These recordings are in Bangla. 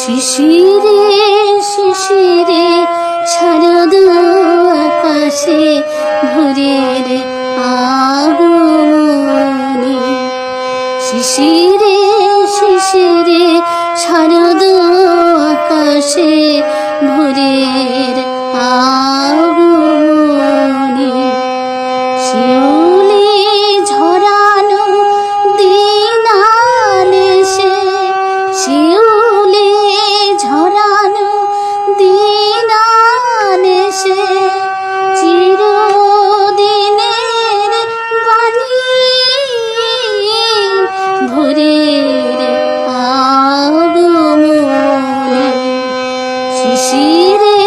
শিশিরে শিশিরে শারদ আকাশে ভোরের আগমনী। শিশিরে শিশিরে শারদ আকাশে ভোরের আগমনী। শিউলি ঝরানো দিন আলেসে, শিউলি ঝরানো দিন আলেসে, চিরদিনের বাণী ভোরের আগমনী। শিশিরে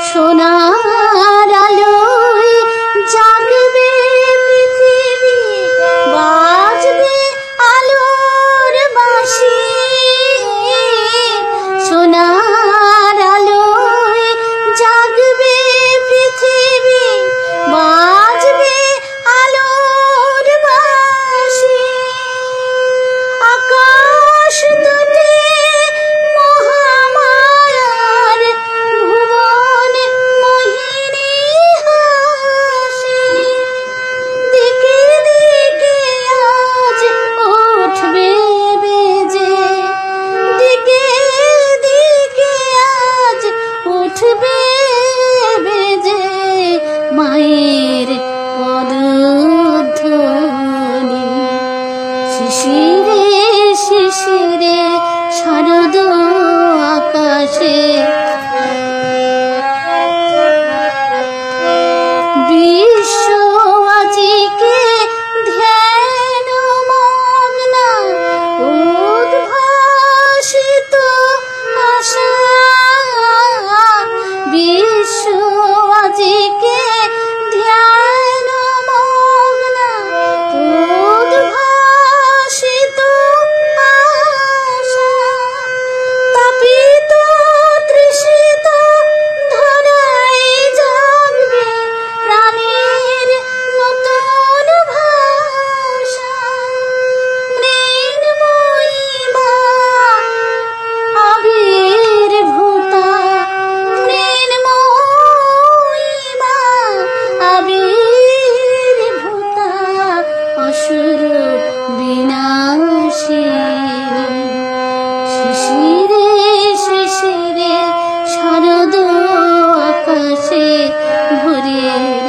সোনার আলোয় জাগবে পৃথিবী, বাজবে আলোর বাঁশি। সোনার আলোয় জাগবে পৃথিবী, বাজবে আলোর বাঁশি। আকাশ দুটি মহামায়ার ভুবন মোহিনী হাসি। দিকে দিকে আজ উঠবে বেজে, দিকে দিকে আজ উঠবে বেজে মায়ের পদধ্বনি। শিশিরে শিশিরে শারদ আকাশে বিশ্ব আজিকে ধ্যান মগ্না, উদ্ভাসিত আশা। বিশ্ব আজিকে ধ্যান মগ্না, উদ্ভাসিত আশা। তাপিত তৃষিত ধরায় জাগবে প্রাণের নতুন ভাষা। মৃন্ময়ী মা আবির্ভূতা, মৃন্ময়ী মা আবির্ভূতা, অসুর বিনাশিনী। শিশিরে শিশিরে শারদ আকাশে ভোরের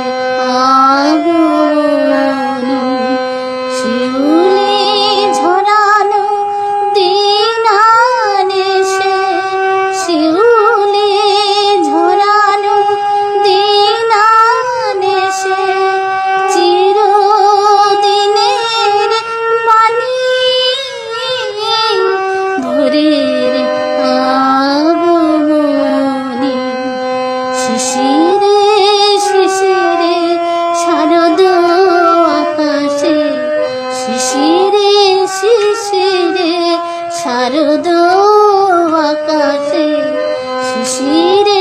আগমনী। শিউলি ঝরানো দিন আলেসে, শিউলি ঝরানো দিন আলেসে, চিরদিনের বাণী ভোরের আগমনী। শিশিরে শিশিরে শারদ আকাশে, শিশিরে শিশিরে শারদ আকাশে, শিশিরে